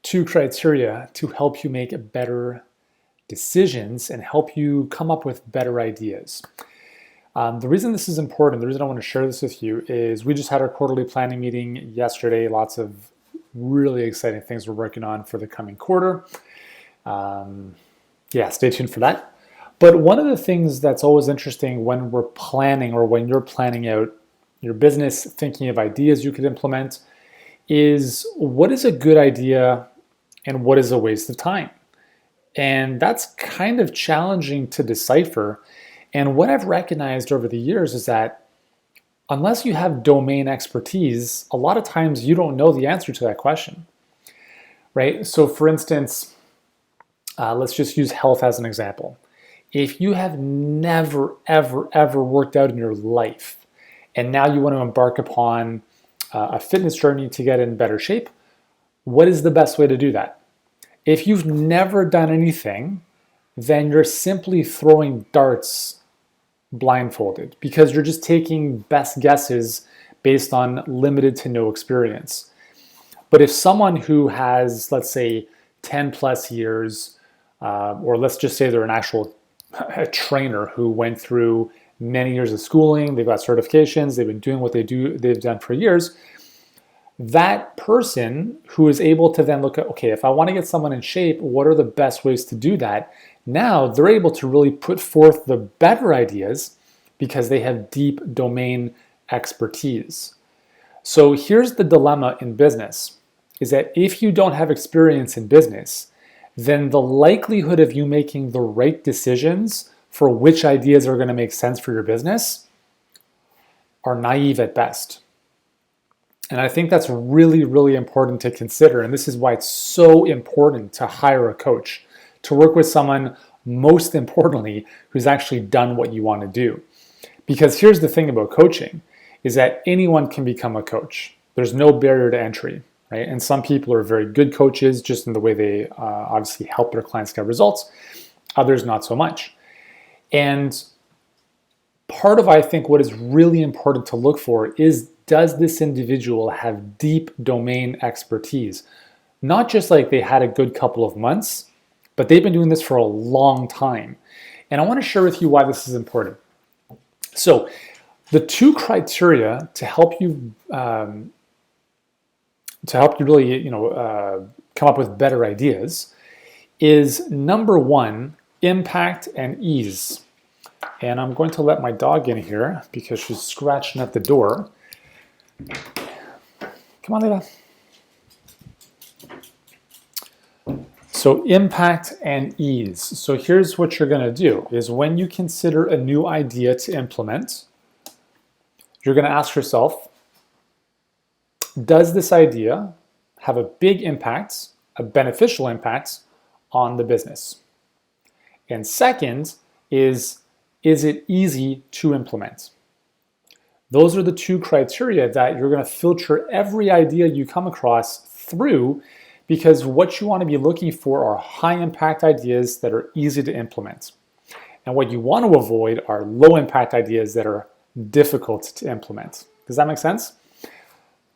2 criteria to help you make better decisions and help you come up with better ideas. The reason this is important, the reason I want to share this with you is we just had our quarterly planning meeting yesterday. Lots of really exciting things we're working on for the coming quarter. Stay tuned for that. But one of the things that's always interesting when we're planning or when you're planning out your business, thinking of ideas you could implement, is what is a good idea and what is a waste of time? And that's kind of challenging to decipher. And what I've recognized over the years is that unless you have domain expertise, a lot of times you don't know the answer to that question, right? So for instance, let's just use health as an example. If you have never, ever, ever worked out in your life, and now you want to embark upon a fitness journey to get in better shape, what is the best way to do that? If you've never done anything, then you're simply throwing darts blindfolded because you're just taking best guesses based on limited to no experience. But if someone who has, let's say, 10 plus years, or let's just say they're an actual trainer who went through many years of schooling, they've got certifications, they've been doing what they've done for years, that person who is able to then look at, okay, if I want to get someone in shape, what are the best ways to do that? Now they're able to really put forth the better ideas because they have deep domain expertise. So here's the dilemma in business, is that if you don't have experience in business, then the likelihood of you making the right decisions for which ideas are going to make sense for your business are naive at best. And I think that's really, really important to consider. And this is why it's so important to hire a coach, to work with someone, most importantly, who's actually done what you want to do. Because here's the thing about coaching, is that anyone can become a coach. There's no barrier to entry, right? And some people are very good coaches just in the way they obviously help their clients get results. Others not so much. And part of, I think, what is really important to look for is, does this individual have deep domain expertise? Not just like they had a good couple of months, but they've been doing this for a long time. And I want to share with you why this is important. So the 2 criteria to help you really, come up with better ideas is number 1, impact and ease. And I'm going to let my dog in here because she's scratching at the door. Come on, Lila. So impact and ease. So here's what you're going to do is when you consider a new idea to implement, you're going to ask yourself, does this idea have a big impact, a beneficial impact on the business? And second is it easy to implement? Those are the 2 criteria that you're going to filter every idea you come across through, because what you want to be looking for are high impact ideas that are easy to implement. And what you want to avoid are low impact ideas that are difficult to implement. Does that make sense?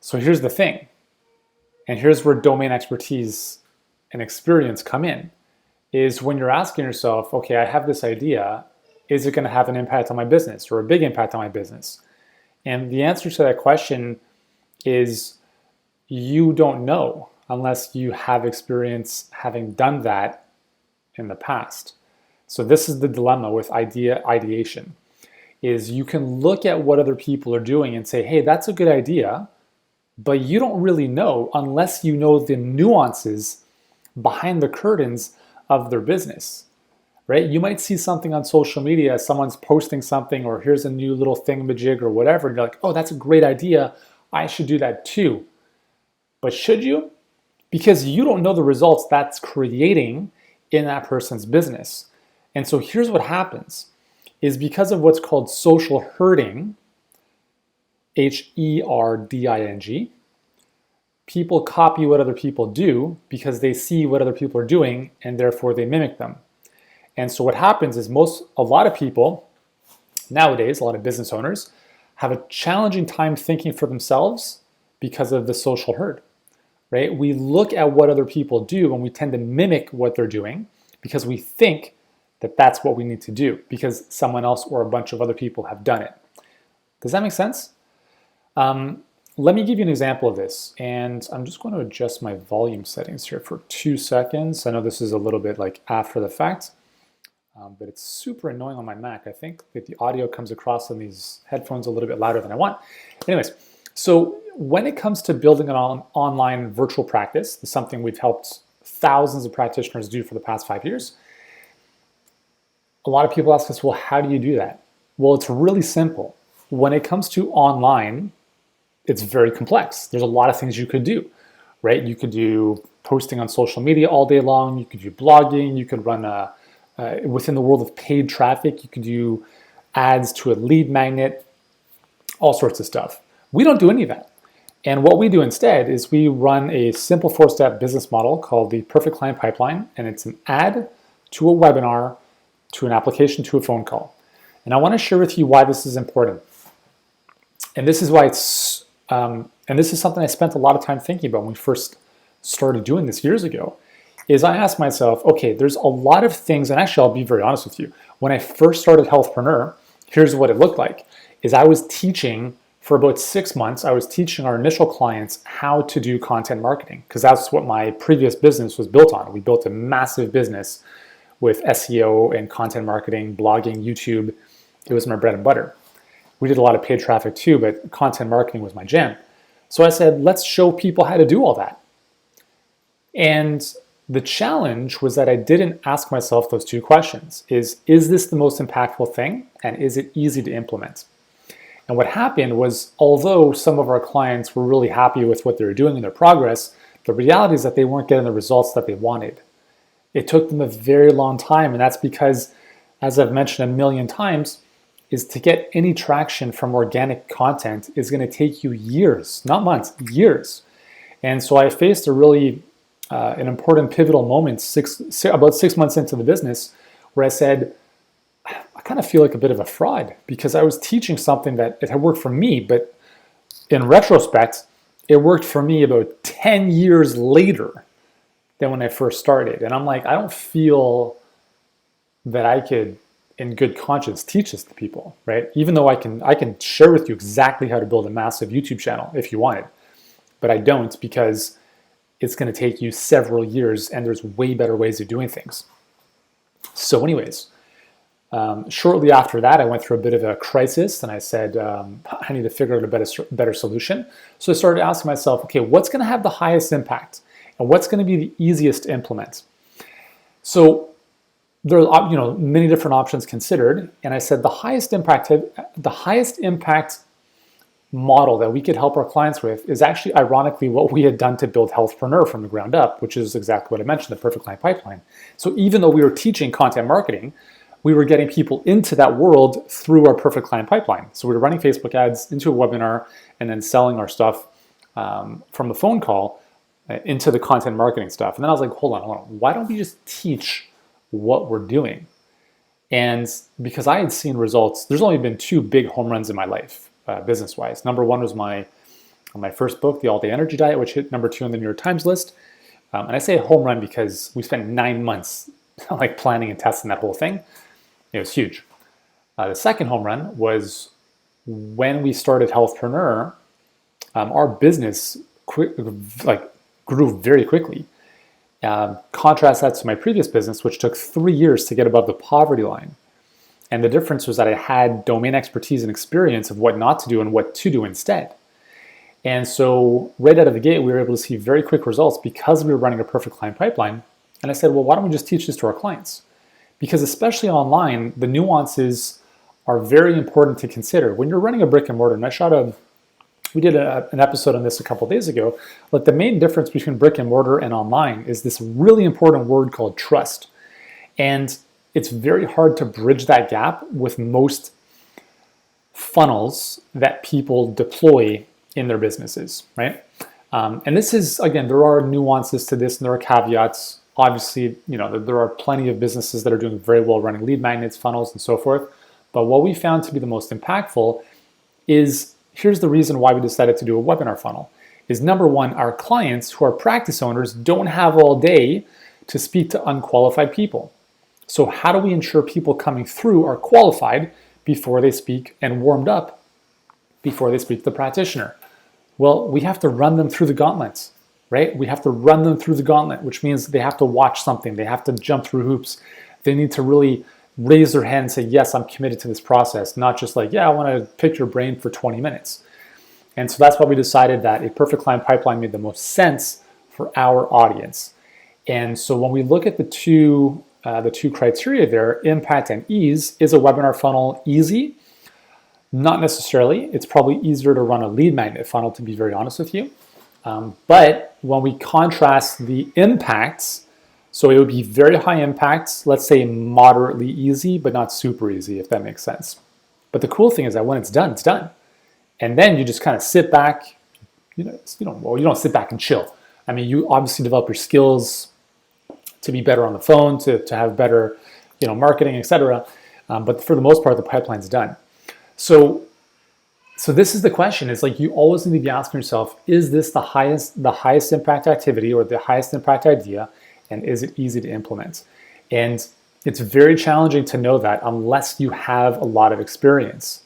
So here's the thing, and here's where domain expertise and experience come in, is when you're asking yourself, okay, I have this idea, is it going to have an impact on my business or a big impact on my business? And the answer to that question is you don't know unless you have experience having done that in the past. So this is the dilemma with ideation, is you can look at what other people are doing and say, hey, that's a good idea, but you don't really know unless you know the nuances behind the curtains of their business, right? You might see something on social media, someone's posting something, or here's a new little thingamajig or whatever, and you're like, oh, that's a great idea, I should do that too. But should you? Because you don't know the results that's creating in that person's business. And so here's what happens, is because of what's called social herding, Herding, people copy what other people do because they see what other people are doing and therefore they mimic them. And so what happens is a lot of people nowadays, a lot of business owners, have a challenging time thinking for themselves because of the social herd. right? We look at what other people do and we tend to mimic what they're doing because we think that that's what we need to do because someone else or a bunch of other people have done it. Does that make sense? Let me give you an example of this, and I'm just going to adjust my volume settings here for 2 seconds. I know this is a little bit like after the fact, but it's super annoying on my Mac. I think that the audio comes across on these headphones a little bit louder than I want. Anyways, so when it comes to building an online virtual practice, this is something we've helped thousands of practitioners do for the past 5 years. A lot of people ask us, well, how do you do that? Well, it's really simple. When it comes to online, it's very complex. There's a lot of things you could do, right? You could do posting on social media all day long. You could do blogging. You could run within the world of paid traffic. You could do ads to a lead magnet, all sorts of stuff. We don't do any of that. And what we do instead is we run a simple 4-step business model called the Perfect Client Pipeline. And it's an ad to a webinar, to an application, to a phone call. And I want to share with you why this is important. And this is why and this is something I spent a lot of time thinking about when we first started doing this years ago, is I asked myself, okay, there's a lot of things, and actually I'll be very honest with you. When I first started Healthpreneur, here's what it looked like, is I was teaching for about 6 months, I was teaching our initial clients how to do content marketing, because that's what my previous business was built on. We built a massive business with SEO and content marketing, blogging, YouTube. It was my bread and butter. We did a lot of paid traffic too, but content marketing was my jam. So I said, let's show people how to do all that. And the challenge was that I didn't ask myself those 2 questions. Is this the most impactful thing? And is it easy to implement? And what happened was, although some of our clients were really happy with what they were doing in their progress, the reality is that they weren't getting the results that they wanted. It took them a very long time. And that's because, as I've mentioned a million times, is to get any traction from organic content is going to take you years, not months, years. And so I faced a really an important pivotal moment about 6 months into the business where I said, I kind of feel like a bit of a fraud because I was teaching something that it had worked for me, but in retrospect, it worked for me about 10 years later than when I first started. And I'm like, I don't feel that I could in good conscience teach this to people, right? Even though I can share with you exactly how to build a massive YouTube channel if you wanted, but I don't because it's going to take you several years and there's way better ways of doing things. So anyways, shortly after that, I went through a bit of a crisis and I said, I need to figure out a better solution. So I started asking myself, okay, what's going to have the highest impact and what's going to be the easiest to implement? So there are many different options considered, and I said the highest impact model that we could help our clients with is actually ironically what we had done to build Healthpreneur from the ground up, which is exactly what I mentioned, the Perfect Client Pipeline. So even though we were teaching content marketing, we were getting people into that world through our Perfect Client Pipeline. So we were running Facebook ads into a webinar and then selling our stuff from a phone call into the content marketing stuff. And then I was like, hold on, why don't we just teach what we're doing? And because I had seen results, there's only been 2 big home runs in my life, business-wise. Number 1 was my first book, The All-Day Energy Diet, which hit number 2 on the New York Times list. And I say home run because we spent 9 months like planning and testing that whole thing. It was huge. The second home run was when we started Healthpreneur. Our business grew very quickly. Contrast that to my previous business, which took 3 years to get above the poverty line. And the difference was that I had domain expertise and experience of what not to do and what to do instead. And so right out of the gate, we were able to see very quick results because we were running a Perfect Client Pipeline. And I said, well, why don't we just teach this to our clients? Because especially online, the nuances are very important to consider. When you're running a brick and mortar, and we did an episode on this a couple days ago, but the main difference between brick and mortar and online is this really important word called trust. And it's very hard to bridge that gap with most funnels that people deploy in their businesses, right? And this is, again, there are nuances to this and there are caveats. Obviously, there are plenty of businesses that are doing very well running lead magnets, funnels, and so forth. But what we found to be the most impactful is, here's the reason why we decided to do a webinar funnel, is number one, our clients who are practice owners don't have all day to speak to unqualified people. So how do we ensure people coming through are qualified before they speak and warmed up before they speak to the practitioner? Well, we have to run them through the gauntlets, right? We have to run them through the gauntlet, which means they have to watch something. They have to jump through hoops. They need to really raise their hand and say, yes, I'm committed to this process, not just like, yeah, I want to pick your brain for 20 minutes. And so that's why we decided that a perfect client pipeline made the most sense for our audience. And so when we look at the two criteria there, impact and ease, is a webinar funnel easy? Not necessarily. It's probably easier to run a lead magnet funnel, to be very honest with you. But when we contrast the impacts, so it would be very high impacts, let's say moderately easy, but not super easy, if that makes sense. But the cool thing is that when it's done, it's done. And then you just kind of sit back, you don't sit back and chill. I mean, you obviously develop your skills to be better on the phone, to have better, marketing, etc. But for the most part, the pipeline's done. So this is the question. It's like you always need to be asking yourself, is this the highest impact activity or the highest impact idea, and is it easy to implement? And it's very challenging to know that unless you have a lot of experience.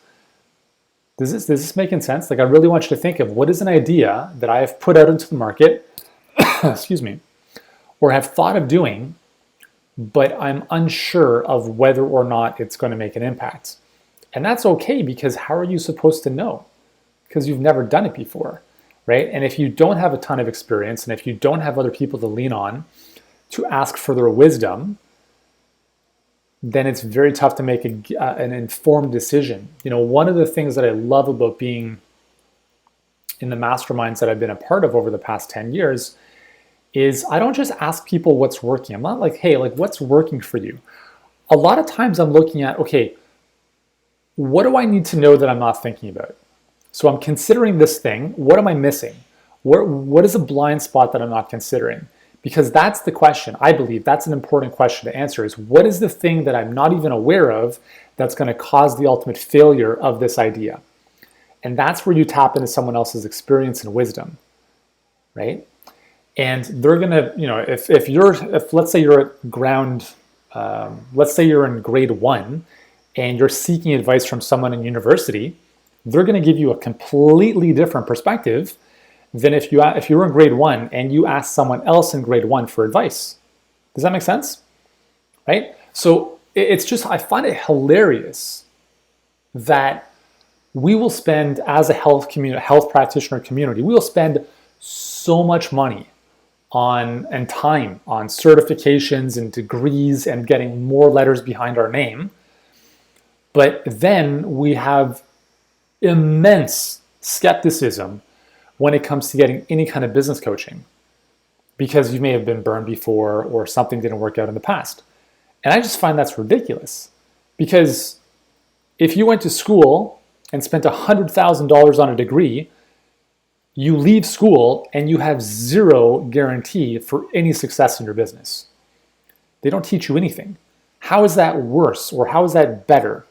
Does this making sense? Like, I really want you to think of what is an idea that I have put out into the market, excuse me, or have thought of doing, but I'm unsure of whether or not it's going to make an impact. And that's okay, because how are you supposed to know? Because you've never done it before, right? And if you don't have a ton of experience, and if you don't have other people to lean on to ask for their wisdom, then it's very tough to make an informed decision. One of the things that I love about being in the masterminds that I've been a part of over the past 10 years is I don't just ask people what's working. I'm not like, hey, what's working for you? A lot of times I'm looking at, okay, what do I need to know that I'm not thinking about? So I'm considering this thing. What am I missing? What is a blind spot that I'm not considering? Because that's the question. I believe that's an important question to answer, is what is the thing that I'm not even aware of that's going to cause the ultimate failure of this idea? And that's where you tap into someone else's experience and wisdom, right? And they're going to, if let's say you're at let's say you're in grade 1 and you're seeking advice from someone in university, they're going to give you a completely different perspective than if you were in grade 1 and you asked someone else in grade 1 for advice. Does that make sense? Right? So it's just, I find it hilarious that we will spend, as a health practitioner community, we will spend so much money and time on certifications and degrees and getting more letters behind our name. But then we have immense skepticism when it comes to getting any kind of business coaching, because you may have been burned before or something didn't work out in the past. And I just find that's ridiculous, because if you went to school and spent $100,000 on a degree, you leave school and you have zero guarantee for any success in your business. They don't teach you anything. How is that worse, or how is that better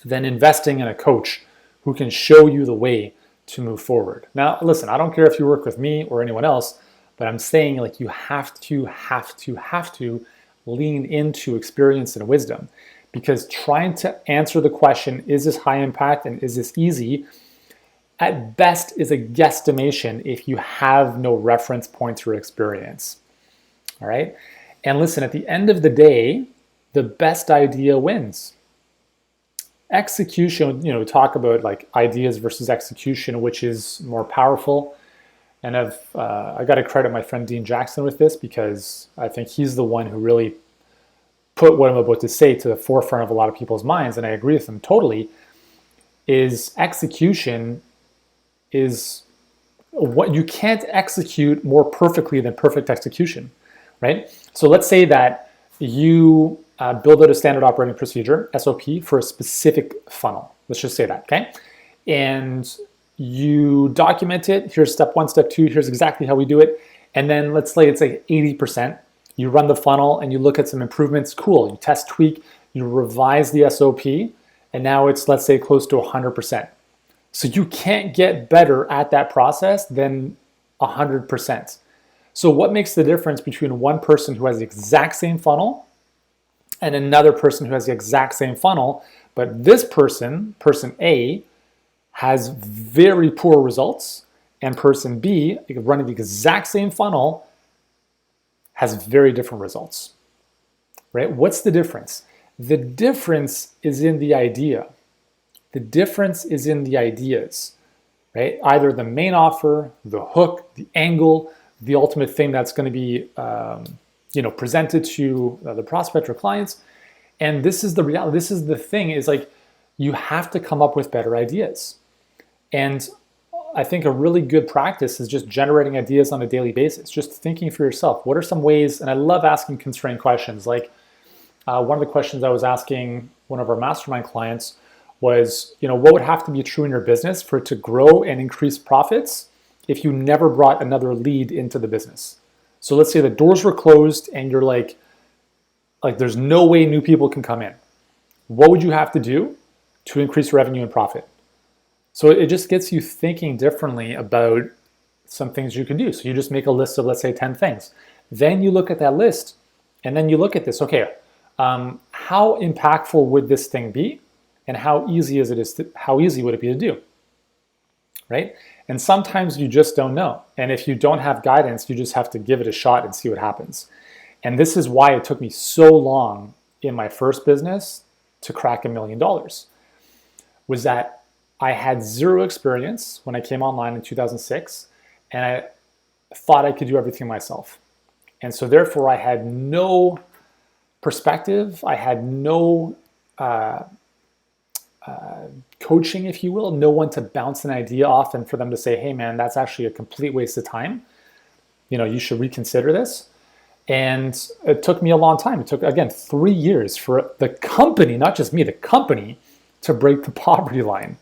than investing in a coach who can show you the way to move forward? Now, listen, I don't care if you work with me or anyone else, but I'm saying, you have to lean into experience and wisdom, because trying to answer the question, is this high impact and is this easy, at best is a guesstimation if you have no reference points or experience. All right? And listen, at the end of the day, the best idea wins. Execution, we talk about ideas versus execution, which is more powerful. And I got to credit my friend Dean Jackson with this, because I think he's the one who really put what I'm about to say to the forefront of a lot of people's minds, and I agree with him totally, is execution is what you can't execute more perfectly than perfect execution, right? So let's say that you build out a standard operating procedure, SOP, for a specific funnel. Let's just say that, okay? And you document it. Here's step 1, step 2. Here's exactly how we do it. And then let's say it's 80%. You run the funnel and you look at some improvements. Cool. You test, tweak, you revise the SOP, and now it's, let's say, close to 100%. So you can't get better at that process than 100%. So what makes the difference between one person who has the exact same funnel and another person who has the exact same funnel, but this person, person A, has very poor results, and person B, running the exact same funnel, has very different results, right? What's the difference? The difference is in the idea. The difference is in the ideas, right? Either the main offer, the hook, the angle, the ultimate thing that's going to be presented to the prospect or clients. And this is the reality. This is the thing, is like, you have to come up with better ideas. And I think a really good practice is just generating ideas on a daily basis, just thinking for yourself. What are some ways? And I love asking constrained questions. Like one of the questions I was asking one of our mastermind clients was, what would have to be true in your business for it to grow and increase profits if you never brought another lead into the business? So let's say the doors were closed and you're like there's no way new people can come in. What would you have to do to increase revenue and profit? So it just gets you thinking differently about some things you can do. So you just make a list of, let's say, 10 things. Then you look at that list and then you look at this, okay, how impactful would this thing be? And how easy would it be to do, right? And sometimes you just don't know. And if you don't have guidance, you just have to give it a shot and see what happens. And this is why it took me so long in my first business to crack $1 million, was that I had zero experience when I came online in 2006, and I thought I could do everything myself. And so therefore I had no perspective, I had no coaching, if you will, no one to bounce an idea off and for them to say, hey man, that's actually a complete waste of time. You should reconsider this. And it took me a long time. It took, again, 3 years for the company, not just me, the company, to break the poverty line.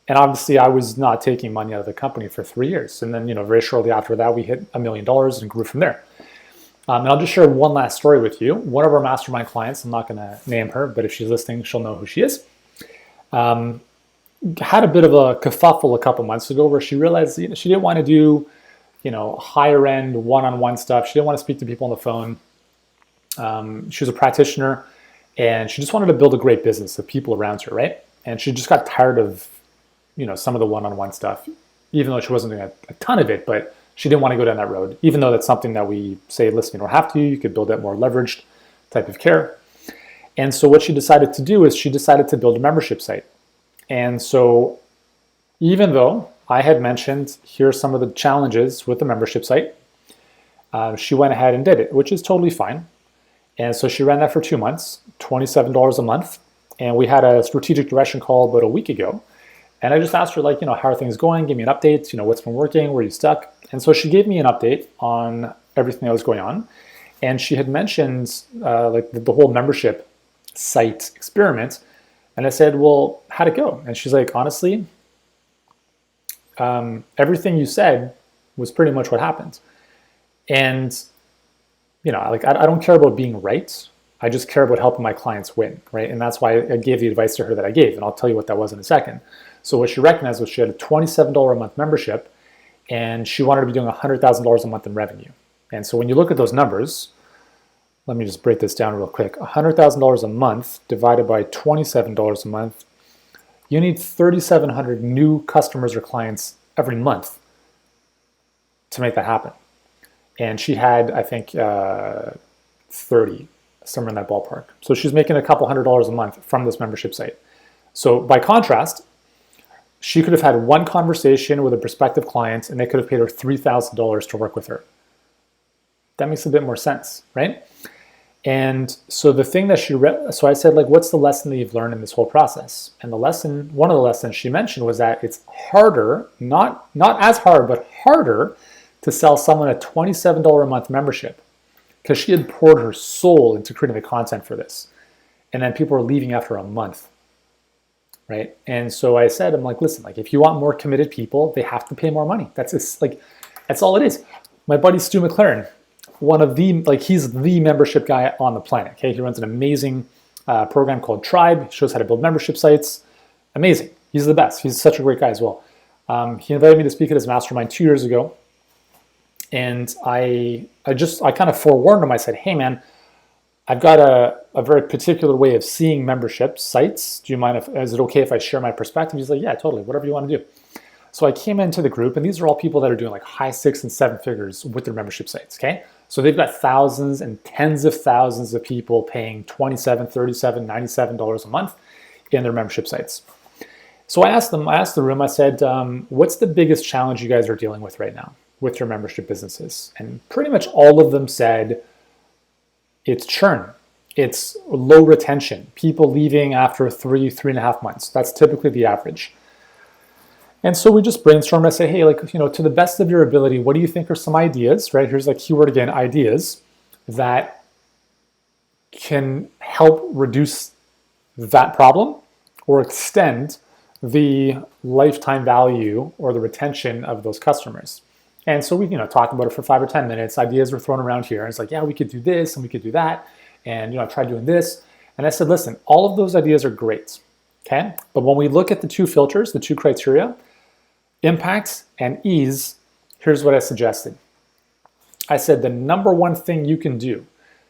And obviously I was not taking money out of the company for 3 years. And then, very shortly after that, we hit $1 million and grew from there. And I'll just share one last story with you. One of our mastermind clients, I'm not going to name her, but if she's listening, she'll know who she is. Had a bit of a kerfuffle a couple months ago where she realized she didn't want to do higher end one-on-one stuff. She didn't want to speak to people on the phone. She was a practitioner and she just wanted to build a great business of people around her, right? And she just got tired of some of the one-on-one stuff, even though she wasn't doing a ton of it, but she didn't want to go down that road, even though that's something that we say, listen, you don't have to, you could build that more leveraged type of care. And so what she decided to do is she decided to build a membership site. And so even though I had mentioned here's some of the challenges with the membership site, she went ahead and did it, which is totally fine. And so she ran that for 2 months, $27 a month. And we had a strategic direction call about a week ago. And I just asked her, how are things going? Give me an update, what's been working, where are you stuck? And so she gave me an update on everything that was going on. And she had mentioned the whole membership site experiment. And I said, well, how'd it go? And she's like, honestly, everything you said was pretty much what happened. And, I don't care about being right. I just care about helping my clients win, right? And that's why I gave the advice to her that I gave. And I'll tell you what that was in a second. So what she recognized was she had a $27 a month membership and she wanted to be doing $100,000 a month in revenue. And so when you look at those numbers, let me just break this down real quick. $100,000 a month divided by $27 a month, you need 3,700 new customers or clients every month to make that happen. And she had, I think, 30, somewhere in that ballpark. So she's making a couple $100 a month from this membership site. So by contrast, she could have had one conversation with a prospective client and they could have paid her $3,000 to work with her. That makes a bit more sense, right? And so the thing that so I said, what's the lesson that you've learned in this whole process? And one of the lessons she mentioned was that it's harder, not as hard, but harder to sell someone a $27 a month membership because she had poured her soul into creating the content for this. And then people were leaving after a month, right? And so I said, I'm like, listen, if you want more committed people, they have to pay more money. That's all it is. My buddy Stu McLaren, he's the membership guy on the planet. Okay, he runs an amazing program called Tribe. He shows how to build membership sites. Amazing. He's the best. He's such a great guy as well. He invited me to speak at his mastermind 2 years ago. And I kind of forewarned him. I said, hey man, I've got a very particular way of seeing membership sites. Do you mind is it okay if I share my perspective? He's like, yeah, totally, whatever you want to do. So I came into the group, and these are all people that are doing like high 6 and 7 figures with their membership sites, okay? So they've got thousands and tens of thousands of people paying $27, $37, $97 a month in their membership sites. So I asked the room, I said, what's the biggest challenge you guys are dealing with right now with your membership businesses? And pretty much all of them said, it's churn. It's low retention, people leaving after 3.5 months. That's typically the average. And so we just brainstormed. I say, hey, to the best of your ability, what do you think are some ideas, right? Here's a keyword again, ideas, that can help reduce that problem or extend the lifetime value or the retention of those customers. And so we, talked about it for 5 or 10 minutes. Ideas were thrown around here. And it's like, yeah, we could do this and we could do that. And, I tried doing this. And I said, listen, all of those ideas are great, okay? But when we look at the 2 filters, the 2 criteria, impact and ease, here's what I suggested. I said the number one thing you can do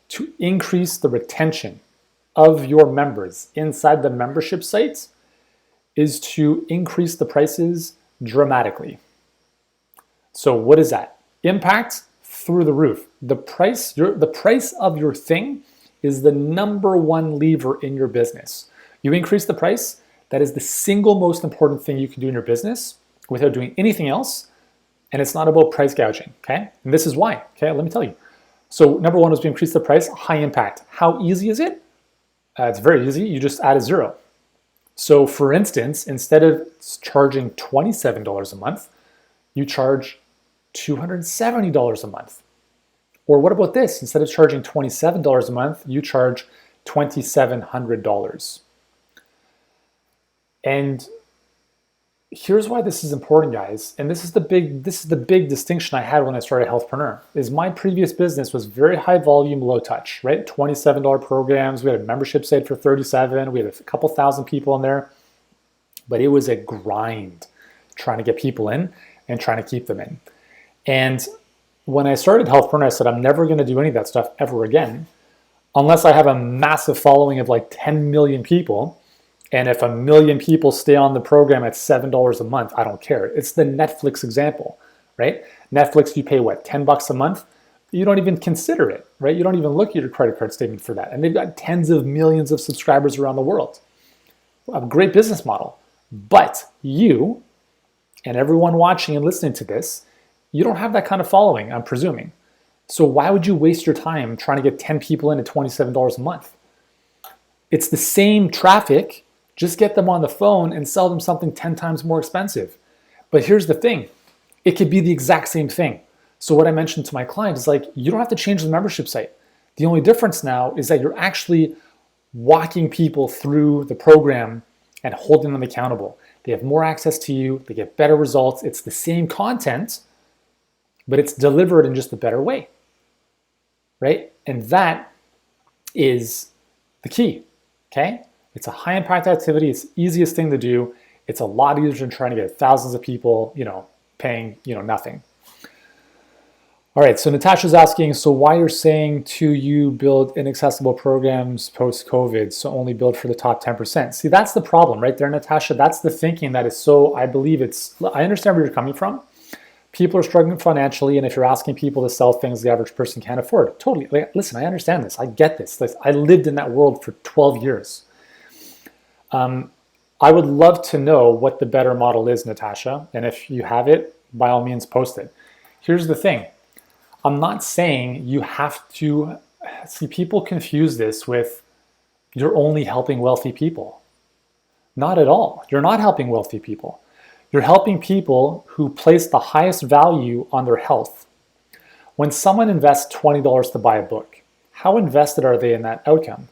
to increase the retention of your members inside the membership sites is to increase the prices dramatically. So what is that? Impact through the roof. The price of your thing is the number one lever in your business. You increase the price, that is the single most important thing you can do in your business without doing anything else. And it's not about price gouging, okay? And this is why, okay? Let me tell you. So number one is we increase the price, high impact. How easy is it? It's very easy. You just add a 0. So for instance, instead of charging $27 a month, you charge $270 a month. Or what about this? Instead of charging $27 a month, you charge $2,700. And here's why this is important, guys. And this is the big distinction I had when I started Healthpreneur, is my previous business was very high volume, low touch, right? $27 programs. We had a membership site for $37. We had a couple thousand people in there, but it was a grind trying to get people in and trying to keep them in. And when I started Healthpreneur, I said, I'm never going to do any of that stuff ever again, unless I have a massive following of like 10 million people. And if 1 million people stay on the program at $7 a month, I don't care. It's the Netflix example, right? Netflix, you pay what, $10 a month? You don't even consider it, right? You don't even look at your credit card statement for that. And they've got tens of millions of subscribers around the world. A great business model. But you and everyone watching and listening to this, you don't have that kind of following, I'm presuming. So why would you waste your time trying to get 10 people in at $27 a month? It's the same traffic. Just get them on the phone and sell them something 10 times more expensive. But here's the thing. It could be the exact same thing. So what I mentioned to my client is like, you don't have to change the membership site. The only difference now is that you're actually walking people through the program and holding them accountable. They have more access to you. They get better results. It's the same content, but it's delivered in just a better way, right? And that is the key, okay? It's a high impact activity. It's the easiest thing to do. It's a lot easier than trying to get thousands of people, paying, nothing. All right, so Natasha's asking, so why you're saying to you build inaccessible programs post-COVID, so only build for the top 10%? See, that's the problem right there, Natasha. That's the thinking that is so, I understand where you're coming from. People are struggling financially, and if you're asking people to sell things the average person can't afford, totally. Listen, I understand this. I get this. I lived in that world for 12 years. I would love to know what the better model is, Natasha, and if you have it, by all means, post it. Here's the thing. I'm not saying you have to, see, people confuse this with you're only helping wealthy people. Not at all. You're not helping wealthy people. You're helping people who place the highest value on their health. When someone invests $20 to buy a book, how invested are they in that outcome?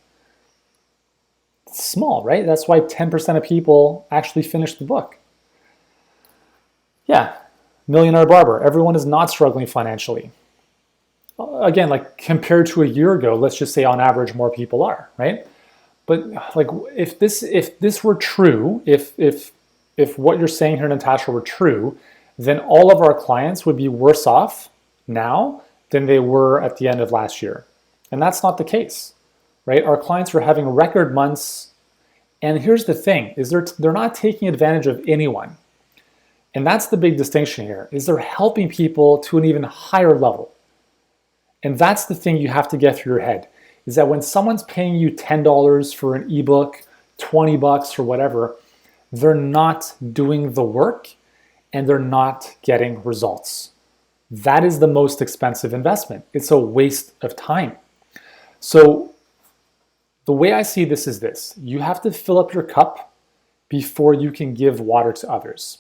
It's small, right? That's why 10% of people actually finish the book. Yeah, Millionaire Barber. Everyone is not struggling financially. Again, like compared to a year ago, let's just say on average more people are, right? But like if this were true, if if what you're saying here, Natasha, were true, then all of our clients would be worse off now than they were at the end of last year. And that's not the case, right? Our clients are having record months. And here's the thing, is they're not taking advantage of anyone. And that's the big distinction here, is they're helping people to an even higher level. And that's the thing you have to get through your head, is that when someone's paying you $10 for an ebook, $20 or whatever, they're not doing the work and they're not getting results. That is the most expensive investment. It's a waste of time. So the way I see this is this: you have to fill up your cup before you can give water to others.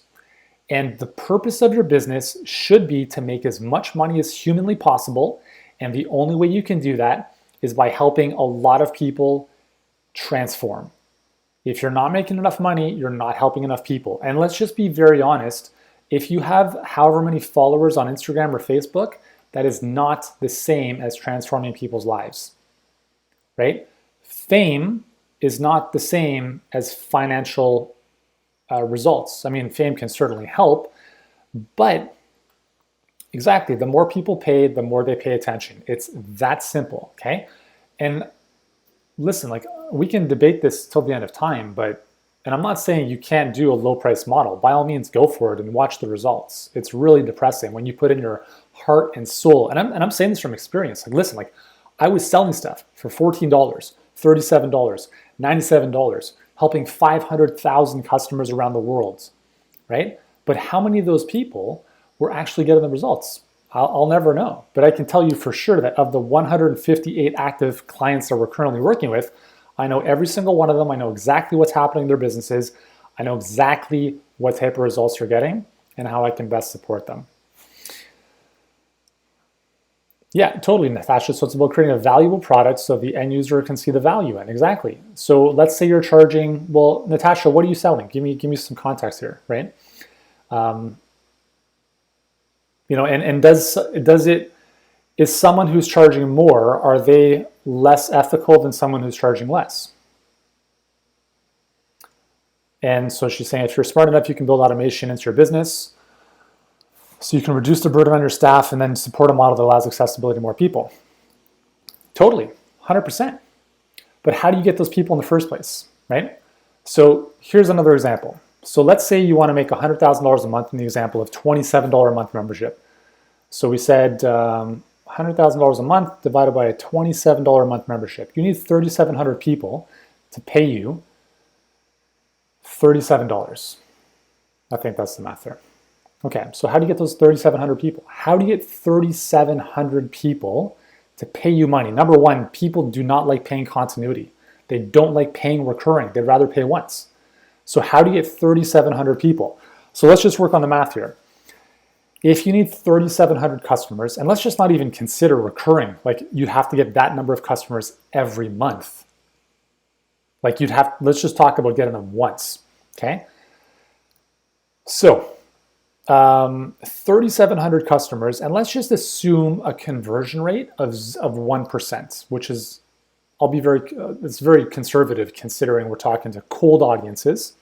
And the purpose of your business should be to make as much money as humanly possible. And the only way you can do that is by helping a lot of people transform. If you're not making enough money, you're not helping enough people. And let's just be very honest. If you have however many followers on Instagram or Facebook, that is not the same as transforming people's lives, right? Fame is not the same as financial results. I mean, fame can certainly help, but exactly, the more people pay, the more they pay attention. It's that simple, okay? And listen, like, we can debate this till the end of time, and I'm not saying you can't do a low price model. By all means, go for it and watch the results. It's really depressing when you put in your heart and soul. And I'm saying this from experience. Like, listen, like, I was selling stuff for $14, $37, $97, helping 500,000 customers around the world, right? But how many of those people were actually getting the results? I'll never know. But I can tell you for sure that of the 158 active clients that we're currently working with, I know every single one of them. I know exactly what's happening in their businesses. I know exactly what type of results they're getting and how I can best support them. Yeah, totally, Natasha. So it's about creating a valuable product so the end user can see the value in. Exactly. So let's say you're charging, well, Natasha, what are you selling? Give me some context here, right? And is someone who's charging more, are they less ethical than someone who's charging less? And so she's saying, if you're smart enough, you can build automation into your business so you can reduce the burden on your staff and then support a model that allows accessibility to more people. Totally, 100%. But how do you get those people in the first place, right? So here's another example. So let's say you want to make $100,000 a month in the example of $27 a month membership. So we said $100,000 a month divided by a $27 a month membership. You need 3,700 people to pay you $37. I think that's the math there. Okay, so how do you get those 3,700 people? How do you get 3,700 people to pay you money? Number one, people do not like paying continuity. They don't like paying recurring. They'd rather pay once. So how do you get 3,700 people? So let's just work on the math here. If you need 3,700 customers, and let's just not even consider recurring, like you have to get that number of customers every month. Like let's just talk about getting them once, okay? So 3,700 customers, and let's just assume a conversion rate of 1%, which is, it's very conservative considering we're talking to cold audiences.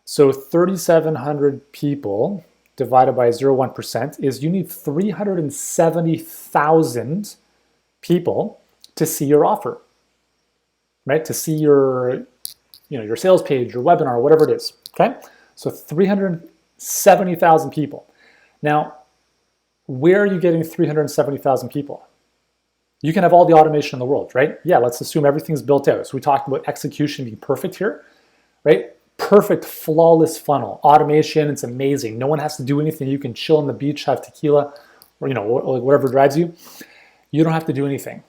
So 3,700 people divided by 0.1% is you need 370,000 people to see your offer, right? To see your sales page, your webinar, whatever it is, okay? So 370,000 people. Now, where are you getting 370,000 people? You can have all the automation in the world, right? Yeah, let's assume everything's built out. So we talked about execution being perfect here, right? Perfect, flawless funnel. Automation, it's amazing. No one has to do anything. You can chill on the beach, have tequila, or whatever drives you. You don't have to do anything,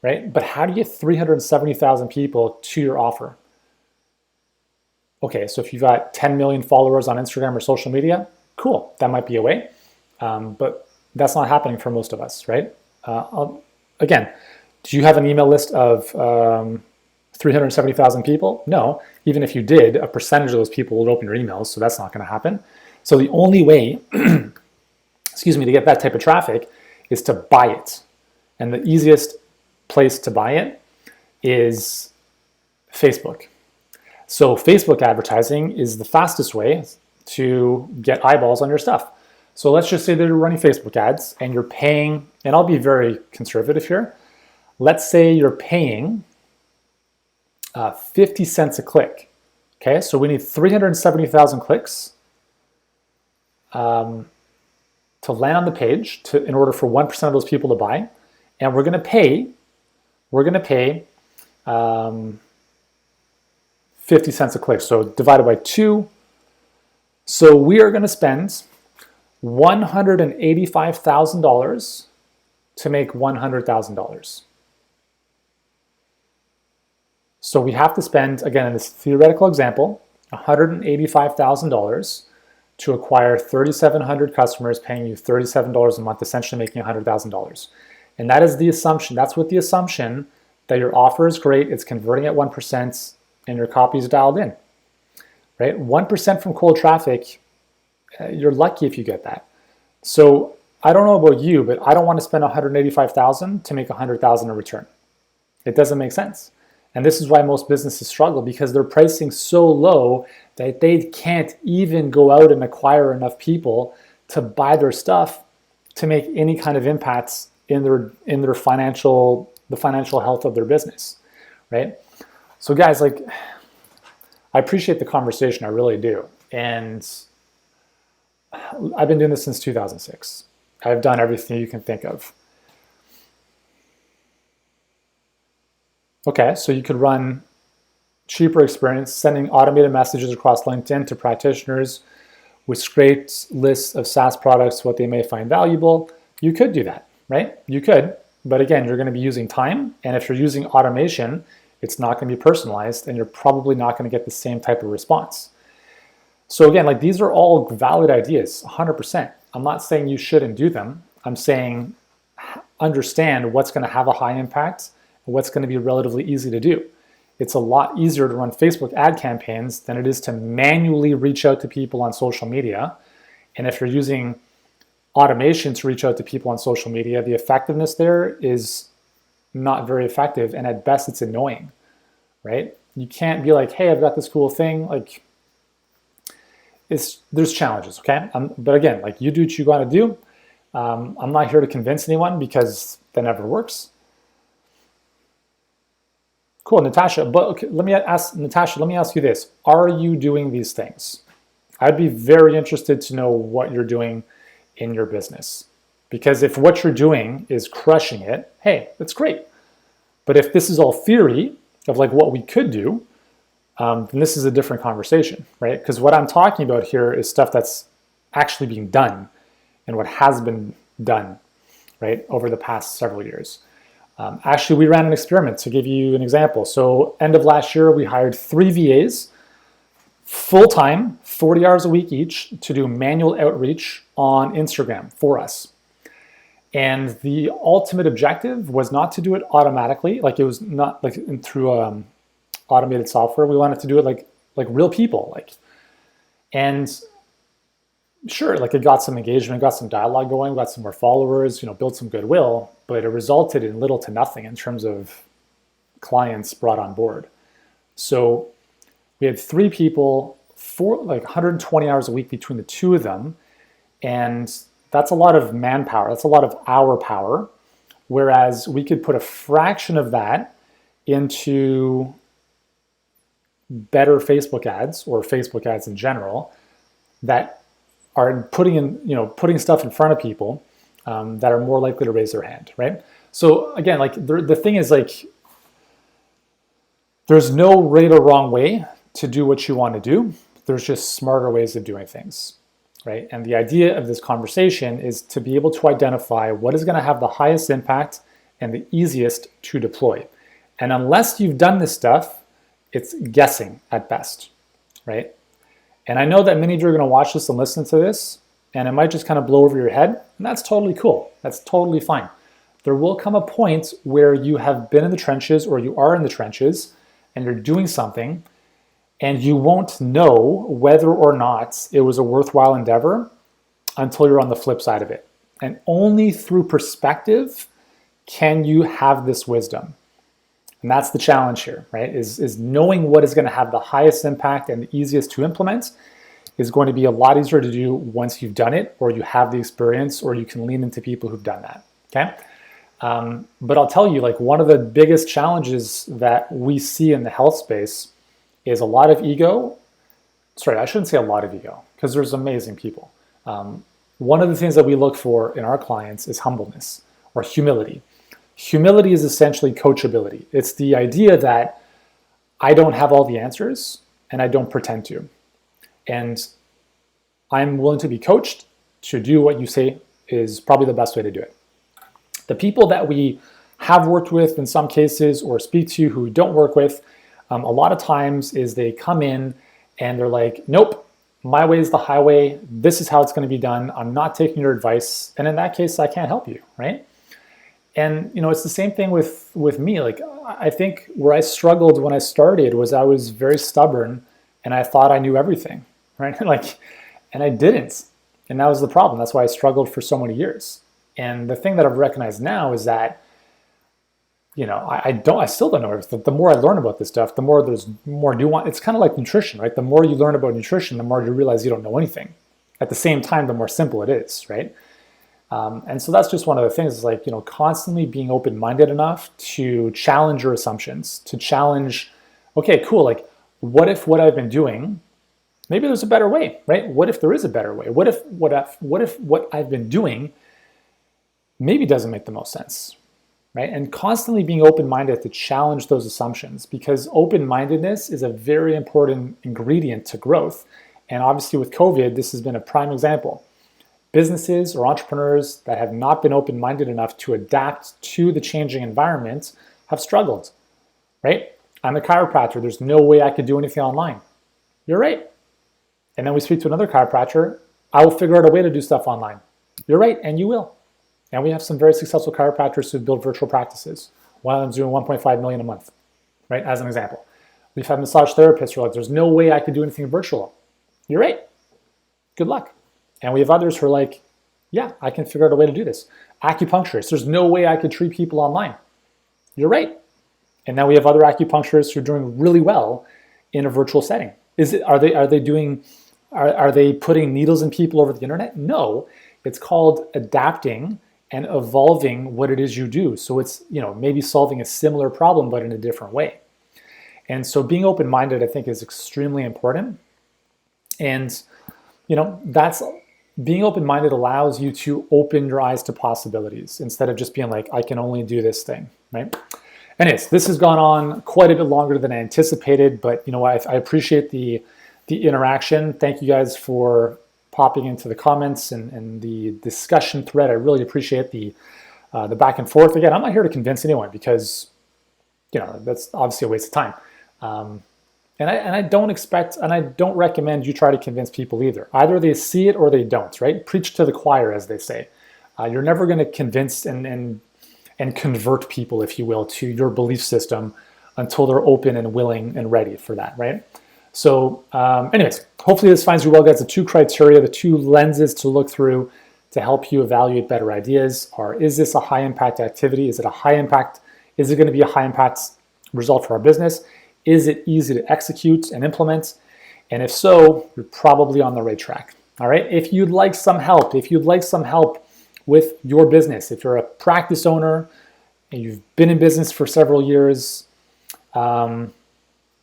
right? But how do you get 370,000 people to your offer? Okay, so if you've got 10 million followers on Instagram or social media, cool, that might be a way. But that's not happening for most of us, right? Again, do you have an email list of 370,000 people? No. Even if you did, a percentage of those people would open your emails, so that's not going to happen. So the only way, to get that type of traffic is to buy it. And the easiest place to buy it is Facebook. So Facebook advertising is the fastest way to get eyeballs on your stuff. So let's just say that you're running Facebook ads and you're paying, and I'll be very conservative here. Let's say you're paying 50 cents a click. Okay, so we need 370,000 clicks to land on the page in order for 1% of those people to buy. And we're gonna pay 50 cents a click. So divided by 2. So we are gonna spend $185,000 to make $100,000. So we have to spend, again, in this theoretical example, $185,000 to acquire 3,700 customers paying you $37 a month, essentially making $100,000. And that is the assumption. That's with the assumption that your offer is great, it's converting at 1%, and your copy is dialed in, right? 1% from cold traffic, you're lucky if you get that. So I don't know about you, but I don't want to spend $185,000 to make $100,000 in return. It doesn't make sense. And this is why most businesses struggle, because they're pricing so low that they can't even go out and acquire enough people to buy their stuff to make any kind of impacts in their financial health of their business, right? So guys, like, I appreciate the conversation, I really do. And I've been doing this since 2006. I've done everything you can think of. Okay, so you could run cheaper experience, sending automated messages across LinkedIn to practitioners with scraped lists of SaaS products, what they may find valuable. You could do that, right? You could, but again, you're going to be using time. And if you're using automation, it's not going to be personalized and you're probably not going to get the same type of response. So again, like, these are all valid ideas, 100%. I'm not saying you shouldn't do them. I'm saying understand what's going to have a high impact and what's going to be relatively easy to do. It's a lot easier to run Facebook ad campaigns than it is to manually reach out to people on social media. And if you're using automation to reach out to people on social media, the effectiveness there is not very effective, and at best it's annoying, right? You can't be like, hey, I've got this cool thing. Like, there's challenges, okay? But again, like, you do what you got to do. I'm not here to convince anyone because that never works. Cool, Natasha. But okay, let me ask you this: are you doing these things? I'd be very interested to know what you're doing in your business, because if what you're doing is crushing it, hey, that's great. But if this is all theory of like what we could do, then this is a different conversation, right? Because what I'm talking about here is stuff that's actually being done and what has been done, right, over the past several years. Actually, we ran an experiment to give you an example. So end of last year, we hired 3 VAs, full-time, 40 hours a week each, to do manual outreach on Instagram for us. And the ultimate objective was not to do it automatically, like it was not like through automated software. We wanted to do it like real people, and sure, like, it got some engagement, got some dialogue going, got some more followers, built some goodwill, but it resulted in little to nothing in terms of clients brought on board. So we had 3 people, for like 120 hours a week between the 2 of them, and that's a lot of manpower, that's a lot of hour power, whereas we could put a fraction of that into better Facebook ads, or Facebook ads in general, that are putting stuff in front of people that are more likely to raise their hand, right? So again, like, the thing is, like, there's no right or wrong way to do what you want to do. There's just smarter ways of doing things, right? And the idea of this conversation is to be able to identify what is going to have the highest impact and the easiest to deploy. And unless you've done this stuff, it's guessing at best, right? And I know that many of you are going to watch this and listen to this, and it might just kind of blow over your head, and that's totally cool. That's totally fine. There will come a point where you have been in the trenches, or you are in the trenches, and you're doing something, and you won't know whether or not it was a worthwhile endeavor until you're on the flip side of it. And only through perspective can you have this wisdom. And that's the challenge here, right? Is knowing what is going to have the highest impact and the easiest to implement is going to be a lot easier to do once you've done it, or you have the experience, or you can lean into people who've done that, okay? But I'll tell you, like, one of the biggest challenges that we see in the health space is a lot of ego. Sorry, I shouldn't say a lot of ego, because there's amazing people. One of the things that we look for in our clients is humbleness or humility. Humility is essentially coachability. It's the idea that I don't have all the answers and I don't pretend to. And I'm willing to be coached to do what you say is probably the best way to do it. The people that we have worked with in some cases or speak to who don't work with, a lot of times is they come in and they're like, nope, my way is the highway. This is how it's going to be done. I'm not taking your advice. And in that case, I can't help you, right? And it's the same thing with me. Like, I think where I struggled when I started was I was very stubborn and I thought I knew everything, right? And I didn't. And that was the problem. That's why I struggled for so many years. And the thing that I've recognized now is that, I still don't know everything. The more I learn about this stuff, the more there's more nuance. It's kind of like nutrition, right? The more you learn about nutrition, the more you realize you don't know anything. At the same time, the more simple it is, right? And so that's just one of the things, is like, constantly being open-minded enough to challenge your assumptions, to challenge, okay, cool, like, what if what I've been doing, maybe there's a better way, right? What if there is a better way? What if what I've been doing maybe doesn't make the most sense, right? And constantly being open-minded to challenge those assumptions, because open-mindedness is a very important ingredient to growth. And obviously with COVID, this has been a prime example. Businesses or entrepreneurs that have not been open-minded enough to adapt to the changing environment have struggled, right? I'm a chiropractor. There's no way I could do anything online. You're right. And then we speak to another chiropractor. I will figure out a way to do stuff online. You're right, and you will. And we have some very successful chiropractors who build virtual practices. One of them's doing 1.5 million a month, right? As an example. We've had massage therapists who are like, there's no way I could do anything virtual. You're right. Good luck. And we have others who are like, yeah, I can figure out a way to do this. Acupuncturists, there's no way I could treat people online. You're right. And now we have other acupuncturists who are doing really well in a virtual setting. Are they putting needles in people over the internet? No, it's called adapting and evolving what it is you do. So it's, maybe solving a similar problem, but in a different way. And so being open-minded, I think, is extremely important. And, that's being open-minded allows you to open your eyes to possibilities instead of just being like, I can only do this thing, right? Anyways, this has gone on quite a bit longer than I anticipated, but I appreciate the interaction. Thank you guys for popping into the comments and the discussion thread. I really appreciate the back and forth. Again, I'm not here to convince anyone, because that's obviously a waste of time. And I don't expect, and I don't recommend you try to convince people either. Either they see it or they don't, right? Preach to the choir, as they say. You're never going to convince and convert people, if you will, to your belief system until they're open and willing and ready for that, right? So anyways, hopefully this finds you well, guys. The two criteria, the two lenses to look through to help you evaluate better ideas are, is this a high impact activity? Is it going to be a high impact result for our business? Is it easy to execute and implement? And if so, you're probably on the right track. All right. If you'd like some help with your business, if you're a practice owner and you've been in business for several years,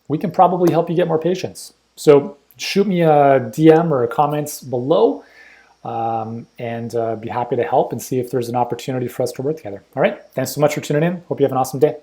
we can probably help you get more patients. So shoot me a DM or a comments below, and be happy to help and see if there's an opportunity for us to work together. All right. Thanks so much for tuning in. Hope you have an awesome day.